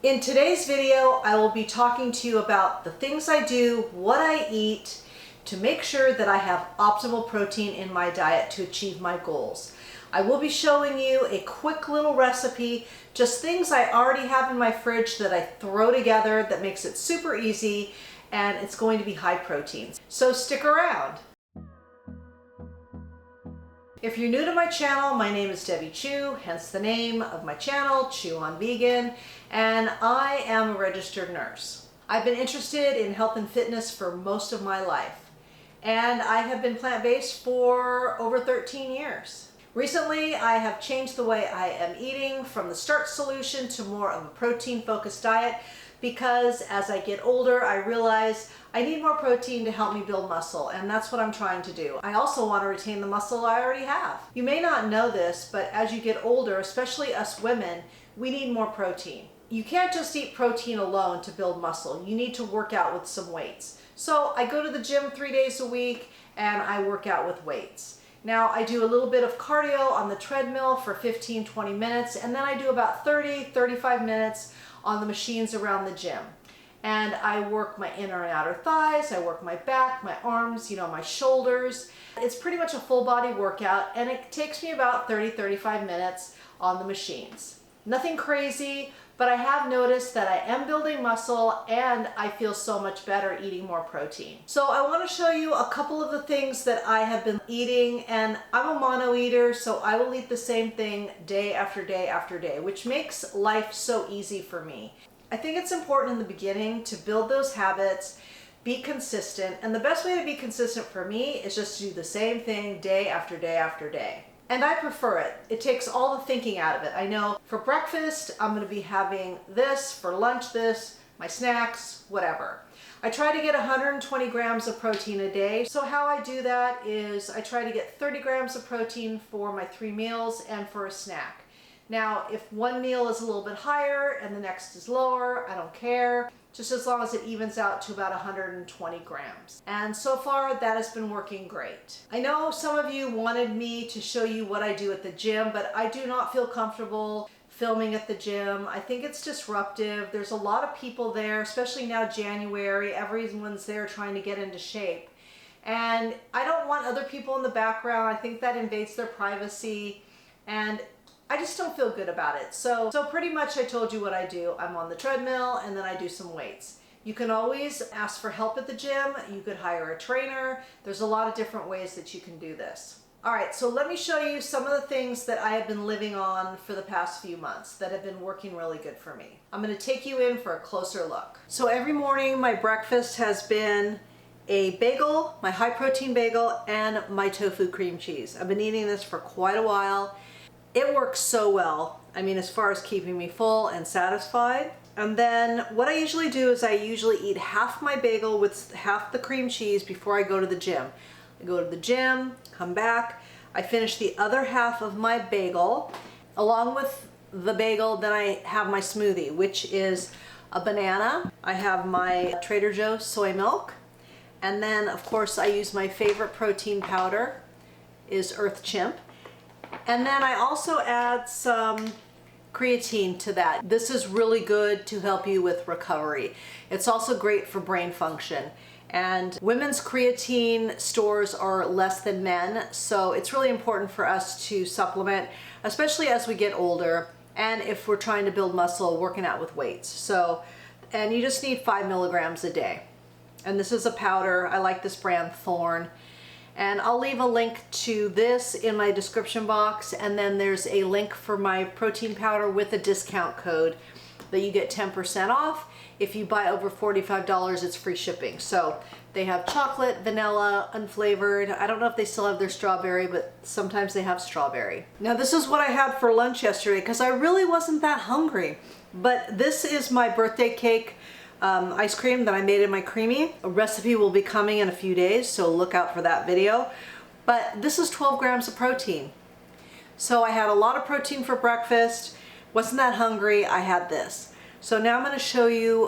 In today's video, I will be talking to you about the things I do, what I eat, to make sure that I have optimal protein in my diet to achieve my goals. I will be showing you a quick little recipe, just things I already have in my fridge that I throw together that makes it super easy, and it's going to be high protein. So stick around. If you're new to my channel, my name is Debbie Chew, hence the name of my channel, Chew on Vegan, and I am a registered nurse. I've been interested in health and fitness for most of my life, and I have been plant-based for over 13 years. Recently, I have changed the way I am eating from the starch solution to more of a protein-focused diet because as I get older, I realize I need more protein to help me build muscle, and that's what I'm trying to do. I also want to retain the muscle I already have. You may not know this, but as you get older, especially us women, we need more protein. You can't just eat protein alone to build muscle. You need to work out with some weights. So I go to the gym 3 days a week and I work out with weights. Now I do a little bit of cardio on the treadmill for 15-20 minutes, and then I do about 30-35 minutes on the machines around the gym. And I work my inner and outer thighs, I work my back, my arms, my shoulders. It's pretty much a full body workout, and it takes me about 30-35 minutes on the machines. Nothing crazy, but I have noticed that I am building muscle and I feel so much better eating more protein. So I want to show you a couple of the things that I have been eating, and I'm a mono eater, so I will eat the same thing day after day after day, which makes life so easy for me. I think it's important in the beginning to build those habits, be consistent, and the best way to be consistent for me is just to do the same thing day after day after day. And I prefer it. It takes all the thinking out of it. I know for breakfast, I'm going to be having this, for lunch this, my snacks, whatever. I try to get 120 grams of protein a day. So how I do that is I try to get 30 grams of protein for my 3 meals and for a snack. Now, if one meal is a little bit higher and the next is lower, I don't care, just as long as it evens out to about 120 grams. And so far, that has been working great. I know some of you wanted me to show you what I do at the gym, but I do not feel comfortable filming at the gym. I think it's disruptive. There's a lot of people there, especially now January. Everyone's there trying to get into shape. And I don't want other people in the background. I think that invades their privacy. And I just don't feel good about it. So pretty much I told you what I do. I'm on the treadmill and then I do some weights. You can always ask for help at the gym. You could hire a trainer. There's a lot of different ways that you can do this. All right, so let me show you some of the things that I have been living on for the past few months that have been working really good for me. I'm gonna take you in for a closer look. So every morning my breakfast has been a bagel, my high protein bagel, and my tofu cream cheese. I've been eating this for quite a while. It works so well. I mean, as far as keeping me full and satisfied. And then what I usually do is I usually eat half my bagel with half the cream cheese before I go to the gym. I go to the gym, come back, I finish the other half of my bagel. Along with the bagel, then I have my smoothie, which is a banana. I have my Trader Joe's soy milk. And then, of course, I use my favorite protein powder, is Earth CHIMP. And then I also add some creatine to that. This is really good to help you with recovery. It's also great for brain function. And women's creatine stores are less than men, so it's really important for us to supplement, especially as we get older and if we're trying to build muscle working out with weights. And you just need 5 milligrams a day. And this is a powder. I like this brand, Thorne. And I'll leave a link to this in my description box, and then there's a link for my protein powder with a discount code that you get 10% off. If you buy over $45, it's free shipping. So they have chocolate, vanilla, unflavored. I don't know if they still have their strawberry, but sometimes they have strawberry. Now this is what I had for lunch yesterday because I really wasn't that hungry. But this is my birthday cake ice cream that I made in my creamy. A recipe will be coming in a few days, so look out for that video. But this is 12 grams of protein. So I had a lot of protein for breakfast, wasn't that hungry, I had this. So now I'm going to show you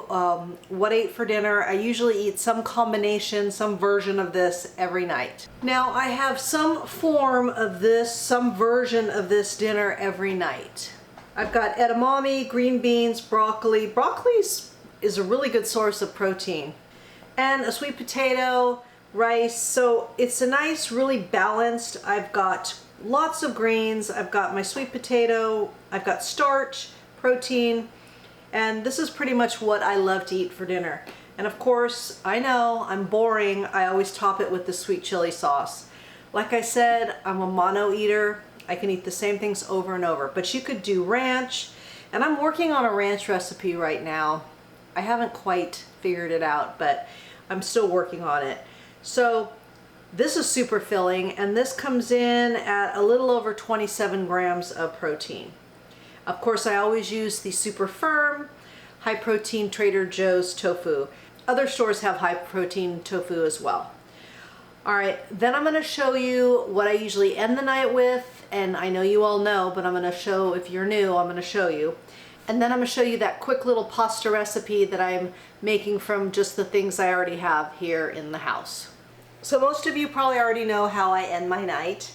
what I ate for dinner. I usually eat some combination, some version of this every night. Now I have some form of this, some version of this dinner every night. I've got edamame, green beans, broccoli. Broccoli is a really good source of protein. And a sweet potato, rice. So it's a nice, really balanced. I've got lots of greens. I've got my sweet potato. I've got starch, protein. And this is pretty much what I love to eat for dinner. And of course, I know I'm boring. I always top it with the sweet chili sauce. Like I said, I'm a mono eater. I can eat the same things over and over. But you could do ranch. And I'm working on a ranch recipe right now. I haven't quite figured it out, but I'm still working on it. So this is super filling, and this comes in at a little over 27 grams of protein. Of course, I always use the super firm, high protein Trader Joe's tofu. Other stores have high protein tofu as well. All right, then I'm gonna show you what I usually end the night with, and I know you all know, but I'm gonna show, if you're new, I'm gonna show you. And then I'm gonna show you that quick little pasta recipe that I'm making from just the things I already have here in the house. So most of you probably already know how I end my night.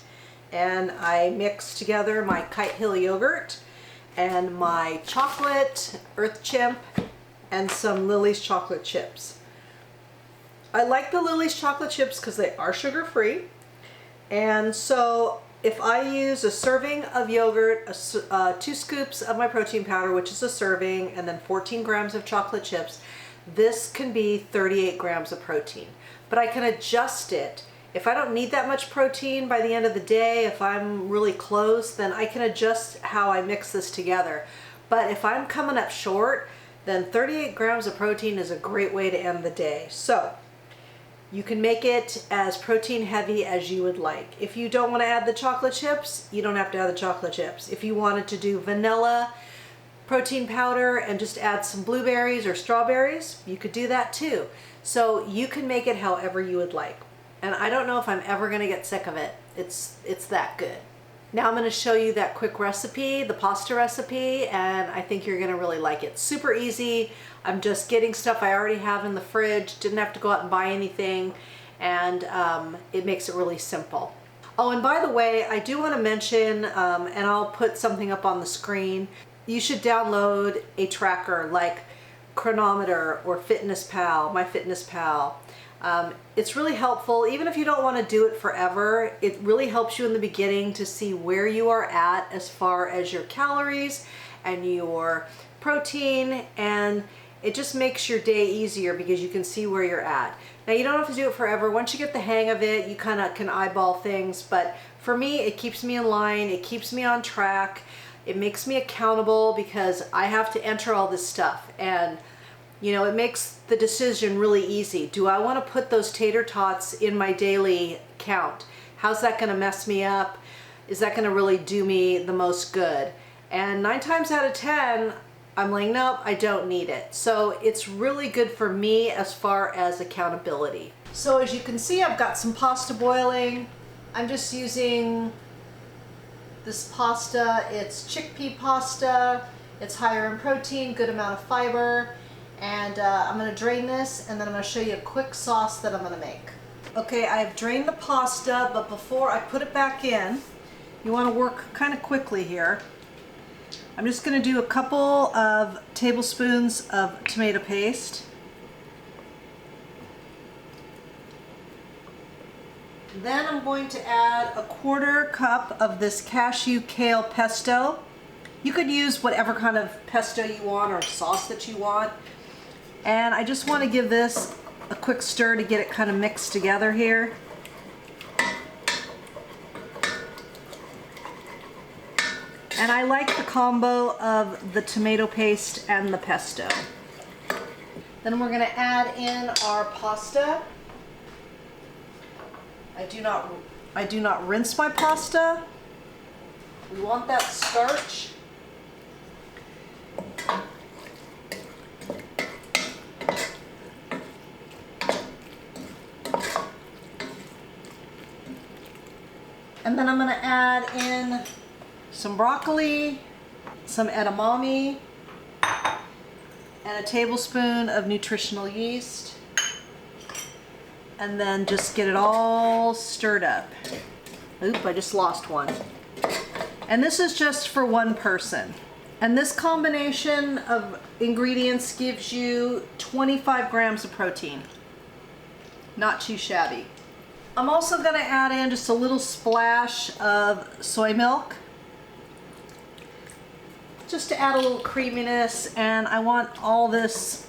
And I mix together my Kite Hill yogurt and my chocolate Earth Chimp and some Lily's chocolate chips. I like the Lily's chocolate chips because they are sugar-free. And so if I use a serving of yogurt, 2 scoops of my protein powder, which is a serving, and then 14 grams of chocolate chips, this can be 38 grams of protein. But I can adjust it. If I don't need that much protein by the end of the day, if I'm really close, then I can adjust how I mix this together. But if I'm coming up short, then 38 grams of protein is a great way to end the day. So you can make it as protein heavy as you would like. If you don't want to add the chocolate chips, you don't have to add the chocolate chips. If you wanted to do vanilla protein powder and just add some blueberries or strawberries, you could do that too. So you can make it however you would like. And I don't know if I'm ever gonna get sick of it. It's that good. Now I'm gonna show you that quick recipe, the pasta recipe, and I think you're gonna really like it. Super easy. I'm just getting stuff I already have in the fridge, didn't have to go out and buy anything, and it makes it really simple. Oh, and by the way, I do wanna mention, and I'll put something up on the screen, you should download a tracker like Cronometer or FitnessPal, MyFitnessPal. It's really helpful, even if you don't want to do it forever. It really helps you in the beginning to see where you are at as far as your calories and your protein, and it just makes your day easier because you can see where you're at. Now you don't have to do it forever. Once you get the hang of it, you kind of can eyeball things, but for me, it keeps me in line, it keeps me on track, it makes me accountable because I have to enter all this stuff, and you know, it makes the decision really easy. Do I want to put those tater tots in my daily count? How's that going to mess me up? Is that going to really do me the most good? And 9 times out of 10, I'm like, nope, I don't need it. So it's really good for me as far as accountability. So as you can see, I've got some pasta boiling. I'm just using this pasta. It's chickpea pasta. It's higher in protein, good amount of fiber. And I'm going to drain this, and then I'm going to show you a quick sauce that I'm going to make. Okay, I've drained the pasta, but before I put it back in, you want to work kind of quickly here. I'm just going to do a couple of tablespoons of tomato paste. Then I'm going to add a 1/4 cup of this Cashew Kale pesto. You could use whatever kind of pesto you want or sauce that you want. And I just want to give this a quick stir to get it kind of mixed together here. And I like the combo of the tomato paste and the pesto. Then we're going to add in our pasta. I do not rinse my pasta. We want that starch. And then I'm going to add in some broccoli, some edamame, and a tablespoon of nutritional yeast. And then just get it all stirred up. Oop, I just lost one. And this is just for one person. And this combination of ingredients gives you 25 grams of protein. Not too shabby. I'm also going to add in just a little splash of soy milk, just to add a little creaminess, and I want all this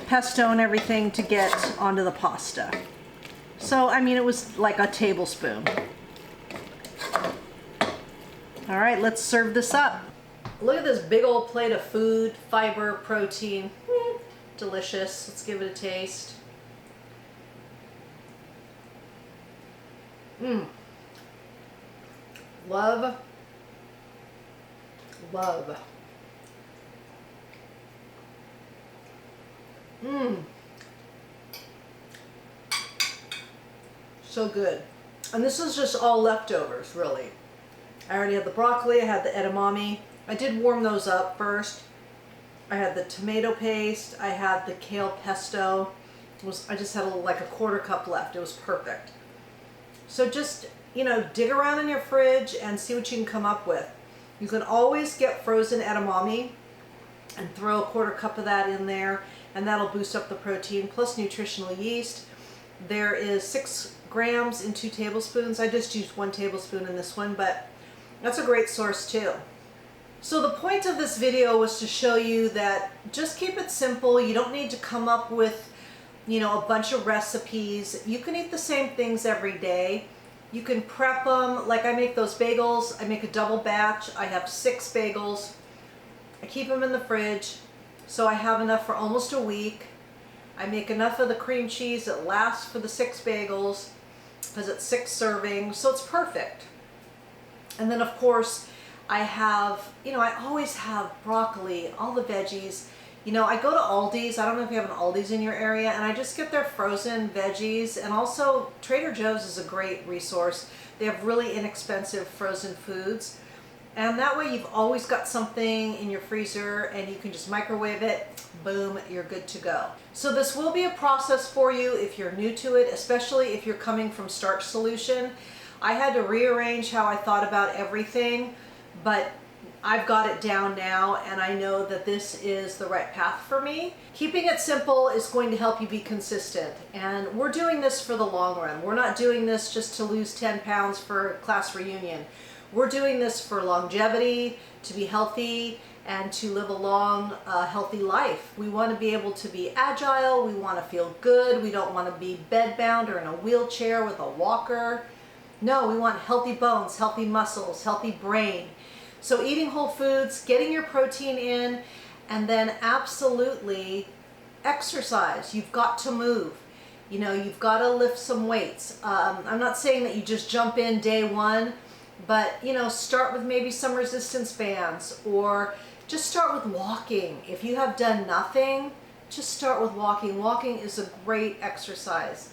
pesto and everything to get onto the pasta. So, I mean, it was like a tablespoon. All right, let's serve this up. Look at this big old plate of food, fiber, protein. Delicious. Let's give it a taste. Love. Love. So good. And this is just all leftovers, really. I already had the broccoli, I had the edamame. I did warm those up first. I had the tomato paste, I had the kale pesto. I just had like a quarter cup left. It was perfect. So just, dig around in your fridge and see what you can come up with. You can always get frozen edamame and throw a quarter cup of that in there, and that'll boost up the protein, plus nutritional yeast. There is 6 grams in 2 tablespoons. I just used 1 tablespoon in this one, but that's a great source too. So the point of this video was to show you that just keep it simple. You don't need to come up with, a bunch of recipes. You can eat the same things every day. You can prep them, like I make those bagels. I make a double batch. I have 6 bagels. I keep them in the fridge, so I have enough for almost a week. I make enough of the cream cheese that lasts for the 6 bagels, because it's 6 servings, so it's perfect. And then of course, I have, I always have broccoli, all the veggies. I go to Aldi's. I don't know if you have an Aldi's in your area, and I just get their frozen veggies. And also Trader Joe's is a great resource. They have really inexpensive frozen foods. And that way you've always got something in your freezer and you can just microwave it. Boom, you're good to go. So this will be a process for you if you're new to it, especially if you're coming from starch solution. I had to rearrange how I thought about everything, but I've got it down now, and I know that this is the right path for me. Keeping it simple is going to help you be consistent, and we're doing this for the long run. We're not doing this just to lose 10 pounds for a class reunion. We're doing this for longevity, to be healthy, and to live a long, healthy life. We want to be able to be agile, we want to feel good, we don't want to be bedbound or in a wheelchair with a walker. No, we want healthy bones, healthy muscles, healthy brain. So eating whole foods, getting your protein in, and then absolutely exercise. You've got to move. You've got to lift some weights. I'm not saying that you just jump in day one, but start with maybe some resistance bands, or just start with walking. If you have done nothing, just start with walking. Walking is a great exercise.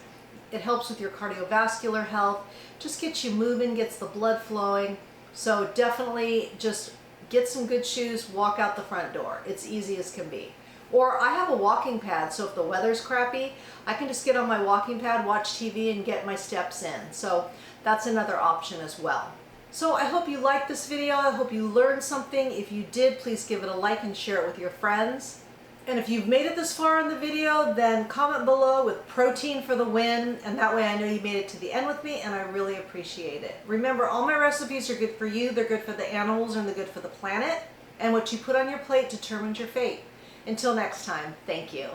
It helps with your cardiovascular health, just gets you moving, gets the blood flowing. So definitely just get some good shoes, walk out the front door. It's easy as can be. Or I have a walking pad, so if the weather's crappy, I can just get on my walking pad, watch TV, and get my steps in. So that's another option as well. So I hope you liked this video. I hope you learned something. If you did, please give it a like and share it with your friends. And if you've made it this far in the video, then comment below with protein for the win, and that way I know you made it to the end with me, and I really appreciate it. Remember, all my recipes are good for you, they're good for the animals, and they're good for the planet, and what you put on your plate determines your fate. Until next time, thank you.